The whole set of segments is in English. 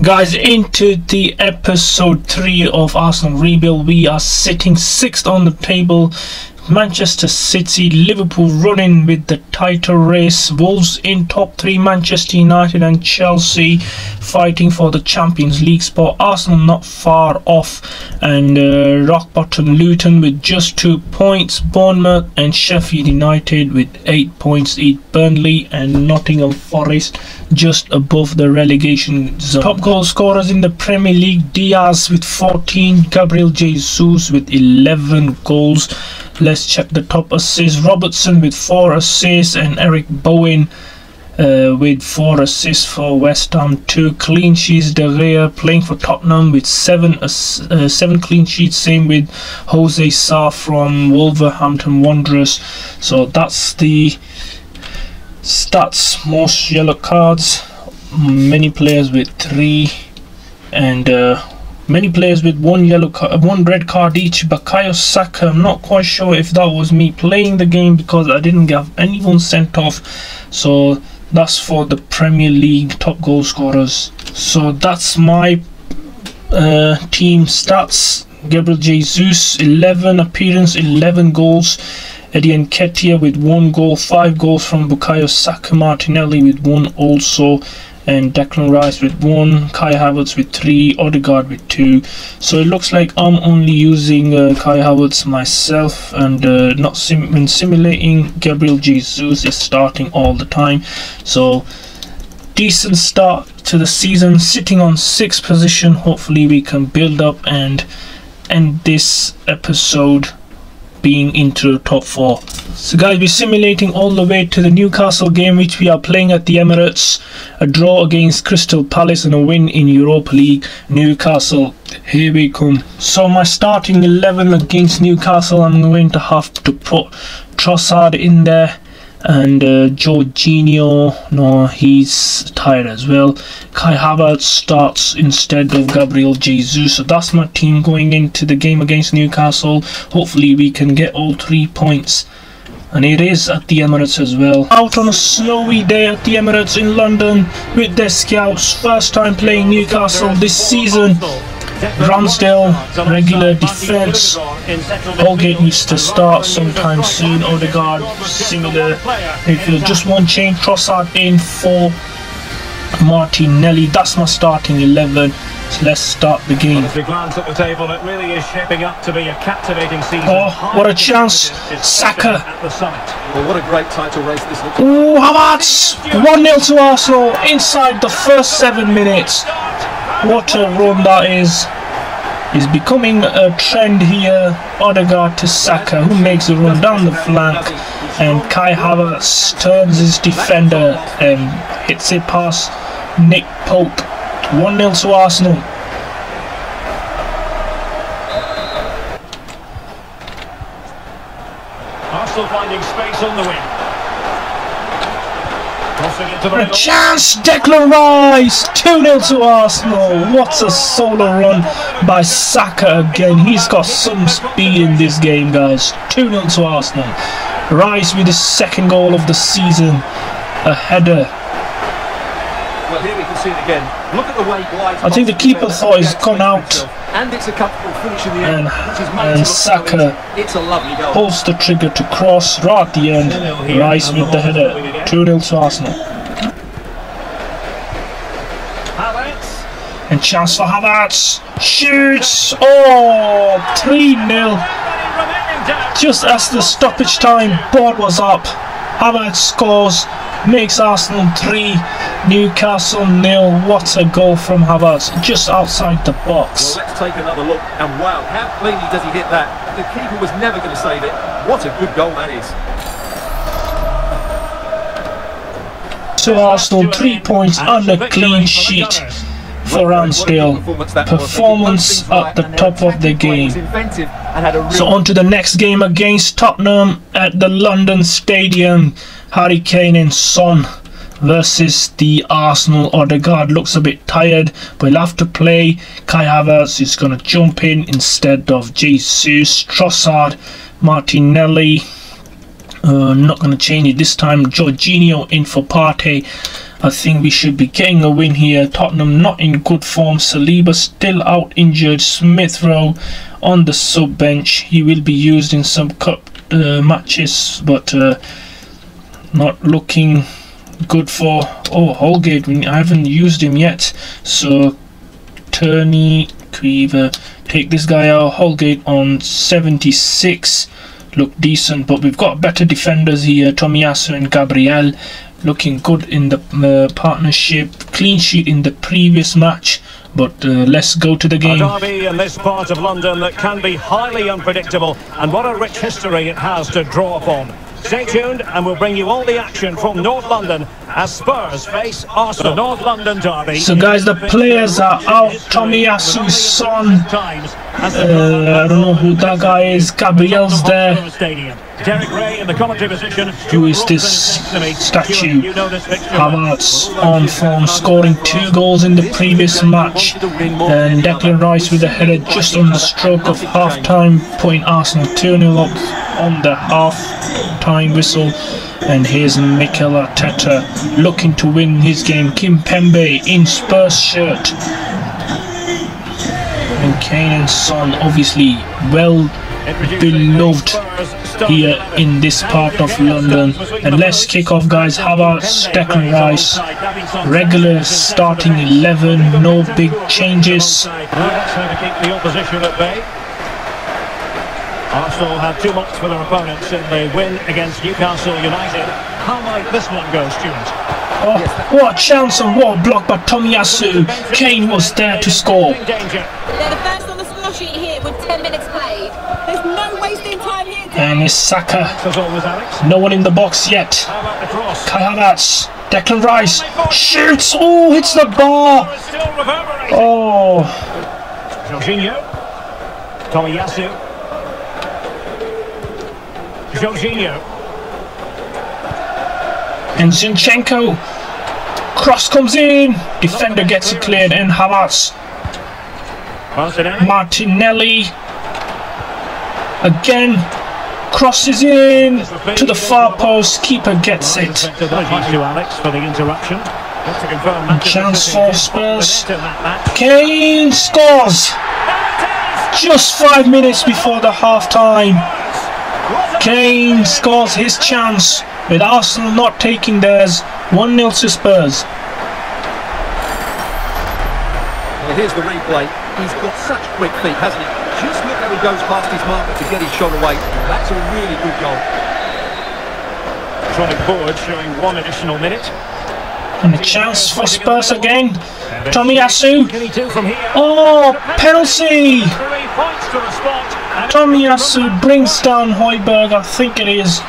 Guys, into the episode 3 of Arsenal Rebuild. We are sitting 6th on the table. Manchester City, Liverpool running with the title race. Wolves in top 3, Manchester United and Chelsea fighting for the Champions League spot. Arsenal not far off, and rock bottom Luton with just 2 points. Bournemouth and Sheffield United with 8 points each. Burnley and Nottingham Forest just above the relegation zone. Top goal scorers in the Premier League: Diaz with 14, Gabriel Jesus with 11 goals. Let's check the top assists. Robertson with 4 assists and Eric Bowen with 4 assists for West Ham. 2 clean sheets. De Gea playing for Tottenham with 7 clean sheets. Same with Jose Sa from Wolverhampton Wanderers. So that's the stats. Most yellow cards, many players with 3, and many players with 1 yellow card, 1 red card each. Bukayo Saka, I'm not quite sure if that was me playing the game because I didn't have anyone sent off. So that's for the Premier League top goal scorers. So that's my team stats. Gabriel Jesus, 11 appearance, 11 goals. Eddie Nketiah with 1 goal, 5 goals from Bukayo Saka. Martinelli with 1 also, and Declan Rice with 1, Kai Havertz with 3, Odegaard with 2. So it looks like I'm only using Kai Havertz myself, and when simulating, Gabriel Jesus is starting all the time. So decent start to the season, sitting on 6th position. Hopefully we can build up and end this episode being into the top 4. So guys, we're simulating all the way to the Newcastle game, which we are playing at the Emirates. A draw against Crystal Palace and a win in Europa League. Newcastle, here we come. So my starting 11 against Newcastle, I'm going to have to put Trossard in there, and Jorginho, no, he's tired as well. Kai Havertz starts instead of Gabriel Jesus. So that's my team going into the game against Newcastle. Hopefully we can get all 3 points, and it is at the Emirates as well. Out on a snowy day at the Emirates in London with their scouts. First time playing Newcastle this season. Ramsdale, regular defence. Holgate needs to start sometime soon. Odegaard, similar midfield. Just 1 change. Trossard in for Martinelli. That's my starting 11. So let's start the game. If you glance at the table, it really is shaping up to be a captivating season. Oh, what a chance! Saka. Well, what a great title race this looks like. Oh, Havertz! 1-0 to Arsenal inside the first 7 minutes. What a run that is. It's becoming a trend here. Odegaard to Saka, who makes a run down the flank, and Kai Havertz turns his defender and hits it past Nick Pope. 1-0 to Arsenal. Arsenal finding space on the wing. A chance, Declan Rice, 2-0 to Arsenal. What a solo run by Saka again. He's got some speed in this game, guys. 2-0 to Arsenal. Rice with his 2nd goal of the season, a header. Well, here we can see it again. Look at the way I think the keeper thought he's gone out, and it's a comfortable finish in the end, and Saka pulls the trigger to cross right at the end. Rice with the header. 2-0 to Arsenal. And chance for Havertz. Shoots. Oh, 3-0. Just as the stoppage time board was up, Havertz scores, makes Arsenal 3, Newcastle 0. What a goal from Havertz, just outside the box. Well, let's take another look, and wow, how cleanly does he hit that? The keeper was never going to save it. What a good goal that is. To Arsenal, 3 points and a clean sheet for Ramsdale. Performance at the top of the game. So on to the next game against Tottenham at the London Stadium. Harry Kane and Son versus the Arsenal. Odegaard looks a bit tired, but he'll have to play. Kai Havertz is going to jump in instead of Jesus. Trossard, Martinelli, Not going to change it this time. Jorginho in for Partey. I think we should be getting a win here. Tottenham not in good form. Saliba still out injured. Smith Rowe on the sub bench. He will be used in some cup matches, but not looking good for Holgate. I haven't used him yet, so Turney, Creever, take this guy out. Holgate on 76, look decent, but we've got better defenders here. Tomiyasu and Gabriel looking good in the partnership. Clean sheet in the previous match, but let's go to the game. A derby in this part of London that can be highly unpredictable, and what a rich history it has to draw upon. Stay tuned and we'll bring you all the action from North London as Spurs face Arsenal. North London derby. So guys, the players are out. Tomiyasu's son, I don't know who that guy is. Gabriel's there. Derek Ray in the commentary position. Who is this statue? Havertz on form, scoring 2 goals in the previous match, and Declan Rice with a header just on the stroke of half-time, putting Arsenal 2-0 up on the half-time whistle. And here's Mikel Arteta looking to win his game. Kimpembe in Spurs shirt, and Kane and Son obviously well beloved here in this part of London. And let's kick off, guys. Havertz, Declan Rice, regular starting 11, no big changes. That's how to keep the opposition at bay. Arsenal had 2 months for their opponents in the win against Newcastle United. How might this one go, Stuart? Oh, what a chance and what a block by Tomiyasu. Kane was there to score. They're the first on the score sheet here with 10 minutes played. There's no wasting time here. And it's Saka. No one in the box yet. Kai Havertz, Declan Rice shoots. Oh, hits the bar. Oh. Jorginho. Tomiyasu. Jorginho. And Zinchenko. Cross comes in. Defender gets it cleared. And Havertz. Martinelli. Again. Crosses in to the far post. Keeper gets it. Chance for Spurs. Kane scores. Just 5 minutes before the half time. Kane scores his chance, with Arsenal not taking theirs. 1-0 to Spurs. Well, here's the replay. He's got such quick feet, hasn't he? Just look how he goes past his marker to get his shot away. That's a really good goal. Electronic board showing 1 additional minute. And a chance for Spurs again. Tomiyasu. Oh, penalty! 3 points to the spot. Tomiyasu brings down Højbjerg, I think it is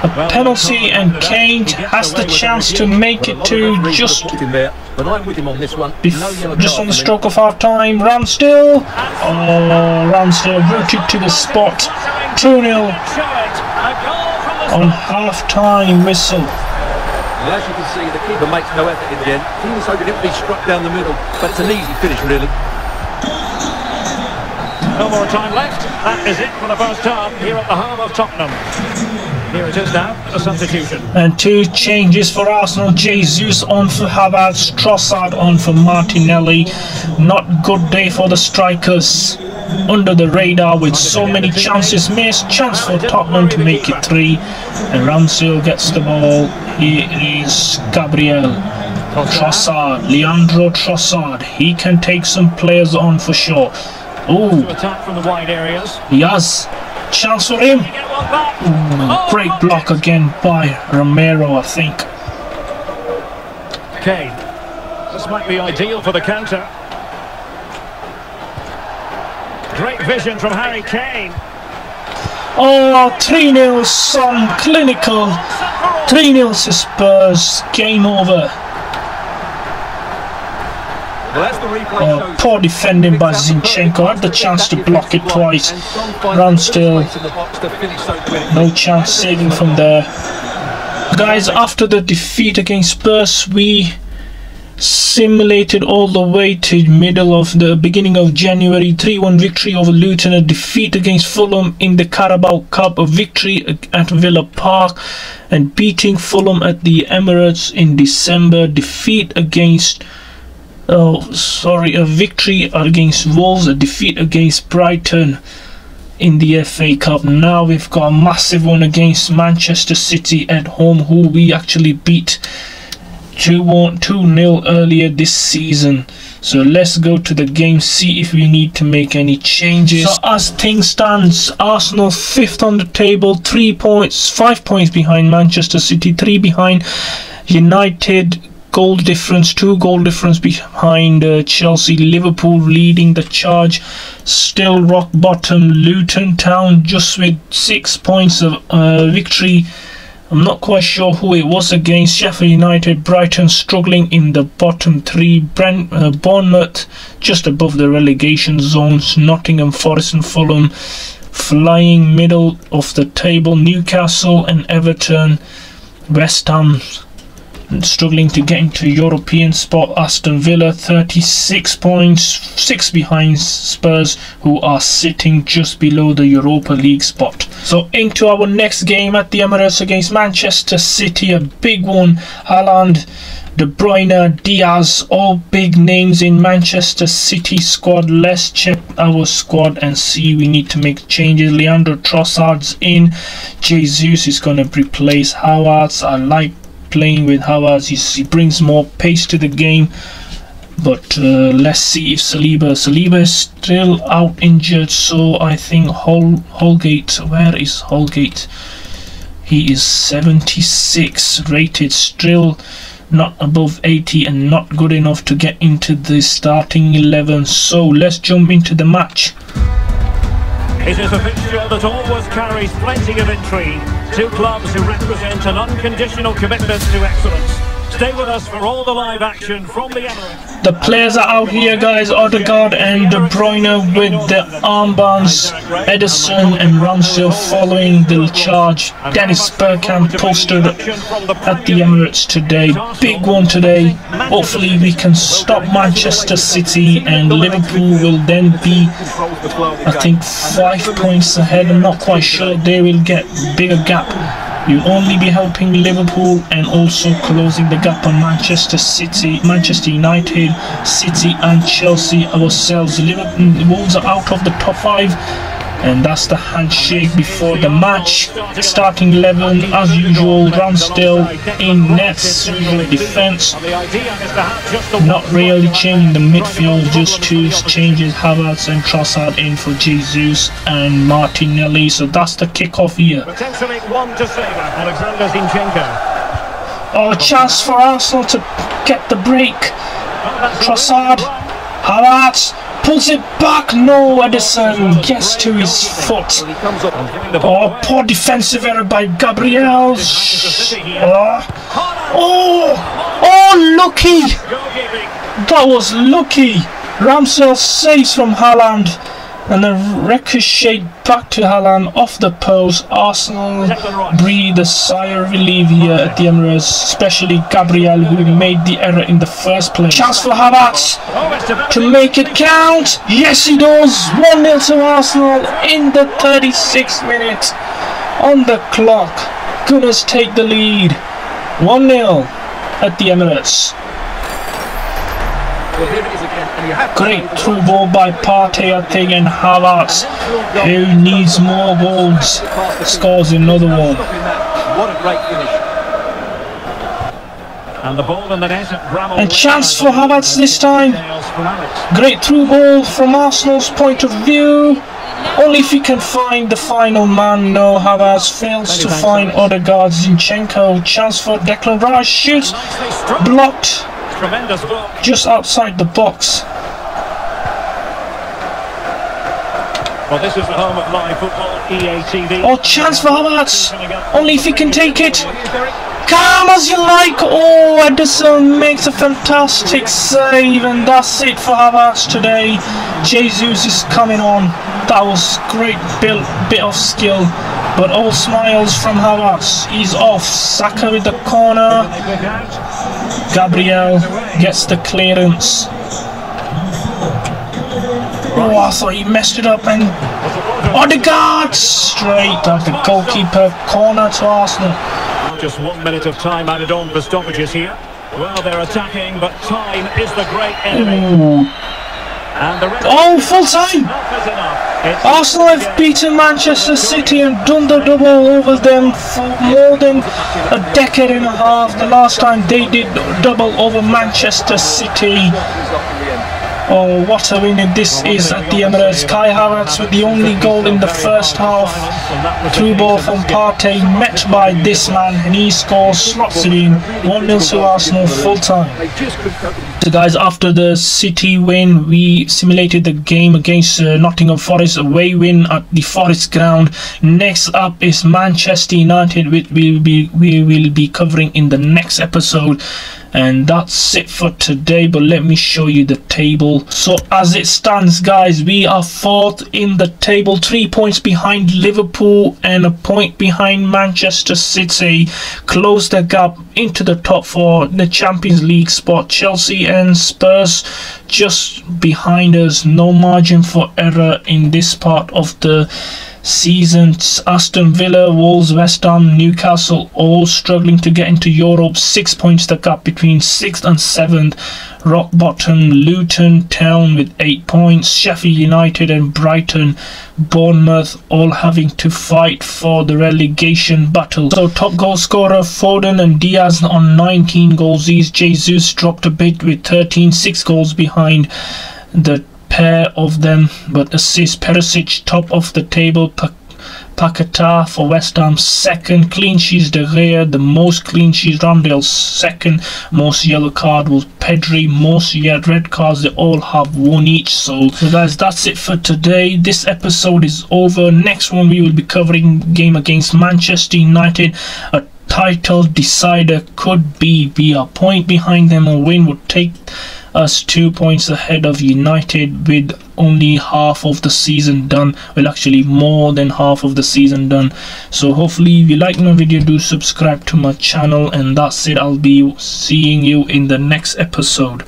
a penalty, and Kane has the chance to make it to just on the stroke of half time. Ramsdale. Oh, Ramsdale rooted to the spot. 2-0 on half time whistle. And as you can see, the keeper makes no effort in the end. He was hoping it would be struck down the middle, but it's an easy finish, really. No more time left. That is it for the first half here at the home of Tottenham. Here it is now, a substitution. And 2 changes for Arsenal. Jesus on for Havertz, Trossard on for Martinelli. Not good day for the strikers. Under the radar with so many chances missed. Chance for Tottenham to make it 3. And Ramsdale gets the ball. Here is Gabriel. Trossard, Leandro Trossard. He can take some players on for sure. Oh, attack from the wide areas. Yes, chance for him. Ooh, great block again by Romero, I think. Kane. This might be ideal for the counter. Great vision from Harry Kane. Oh, 3-0 Son, clinical. 3-0 to Spurs. Game over. Oh, poor defending by Zinchenko. Had the chance to block it twice. Ramsdale, no chance saving from there. Guys, after the defeat against Spurs, we simulated all the way to beginning of January. 3-1 victory over Luton, a defeat against Fulham in the Carabao Cup, a victory at Villa Park, and beating Fulham at the Emirates in December, defeat against a victory against Wolves, a defeat against Brighton in the FA Cup. Now we've got a massive one against Manchester City at home, who we actually beat 2-0 earlier this season. So let's go to the game, see if we need to make any changes. So as things stands, Arsenal 5th on the table, 5 points behind Manchester City, 3 behind United, goal difference, 2 goal difference behind Chelsea. Liverpool leading the charge, still rock bottom. Luton Town just with 6 points of victory. I'm not quite sure who it was against. Sheffield United, Brighton struggling in the bottom 3. Bournemouth just above the relegation zones. Nottingham Forest and Fulham flying middle of the table. Newcastle and Everton. West Ham struggling to get into European spot. Aston Villa 36 points, 6 behind Spurs, who are sitting just below the Europa League spot. So into our next game at the Emirates against Manchester City, a big one. Haaland, De Bruyne, Diaz, all big names in Manchester City squad. Let's check our squad and see we need to make changes. Leandro Trossard's in. Jesus is going to replace Havertz. I like playing with Havertz. He brings more pace to the game. But let's see if Saliba is still out injured, so I think Holgate, where is Holgate? He is 76 rated, still not above 80 and not good enough to get into the starting 11. So let's jump into the match. It is a fixture that always carries plenty of intrigue. 2 clubs who represent an unconditional commitment to excellence. Stay with us for all the live action from the Emirates. The players are out here, guys. Odegaard and De Bruyne with the armbands. Ederson and Ramsdale following the charge. Dennis Bergkamp posted at the Emirates today. Big one today. Hopefully we can stop Manchester City, and Liverpool will then be, I think, 5 points ahead. I'm not quite sure. They will get bigger gap. You'll only be helping Liverpool and also closing the gap on Manchester City, Manchester United, City and Chelsea. Ourselves, Wolves are out of the top 5, and that's the handshake before the match. Starting 11 as usual. Ramsdale in nets, defense. Not really changing the midfield, just 2 changes. Havertz and Trossard in for Jesus and Martinelli. So that's the kickoff here. Potentially one to save Alexander Zinchenko. Oh, chance for Arsenal to get the break. Trossard, Havertz pulls it back. No, Ederson gets to his foot. Oh, poor defensive error by Gabriel. Oh, lucky. That was lucky. Ramsdale saves from Haaland, and a ricochet back to Haaland off the post. Arsenal breathe a sigh of relief here at the Emirates, especially Gabriel, who made the error in the first place. Chance for Havertz to make it count. Yes, he does. 1-0 to Arsenal in the 36th minute on the clock. Gunners take the lead. 1-0 at the Emirates. Great through ball by Partey, I think, and Havertz, who needs more goals, scores another one. What a great finish. And the ball in the net at Bramall. And chance for Havertz this time. Great through ball from Arsenal's point of view. Only if he can find the final man. No, Havertz fails to find Odegaard. Zinchenko, chance for Declan Rice, shoots, blocked. Tremendous block. Just outside the box. Well, this is the home of live football, EA TV. Oh, chance for Havertz. Only if he can take it. Calm as you like. Oh, Ederson makes a fantastic save, and that's it for Havertz today. Jesus is coming on. That was great bit of skill but all smiles from Havertz. He's off. Saka with the corner. Gabriel gets the clearance. Oh, I thought he messed it up, and Odegaard straight at the goalkeeper. Corner to Arsenal. Just 1 minute of time added on for stoppages here. Well, they're attacking, but time is the great enemy. And the full time! Arsenal have beaten Manchester City and done the double over them for more than a decade and a half. The last time they did double over Manchester City. Oh, what a winning this is at the Emirates. Kai Havertz with the only goal in the first half. Through ball from Partey, met by this man, and he scores, slots it in. 1-0 to Arsenal, full time. So guys, after the City win, we simulated the game against Nottingham Forest, away win at the Forest ground. Next up is Manchester United, which we will be covering in the next episode. And that's it for today, but let me show you the table. So as it stands, guys, we are 4th in the table, 3 points behind Liverpool and a point behind Manchester City. Close the gap into the top 4, the Champions League spot. Chelsea and Spurs just behind us. No margin for error in this part of the season. Aston Villa, Wolves, West Ham, Newcastle all struggling to get into Europe. 6 points the gap between 6th and 7th. Rock bottom Luton Town with 8 points. Sheffield United and Brighton, Bournemouth all having to fight for the relegation battle. So top goal scorer Foden and Diaz on 19 goals. Jesus dropped a bit with 13, 6 goals behind the pair of them, but assist Perisic top of the table. Paquetá for West Ham second. Clean sheets De Gea, the most clean sheets. Ramsdale second. Most yellow card was Pedri. Most red cards, they all have 1 each. So guys, that's it for today. This episode is over. Next one we will be covering game against Manchester United, a title decider. Could be a point behind them. A win would take us 2 points ahead of United with only half of the season done. Well, actually more than half of the season done. So hopefully if you like my video, do subscribe to my channel, and that's it. I'll be seeing you in the next episode.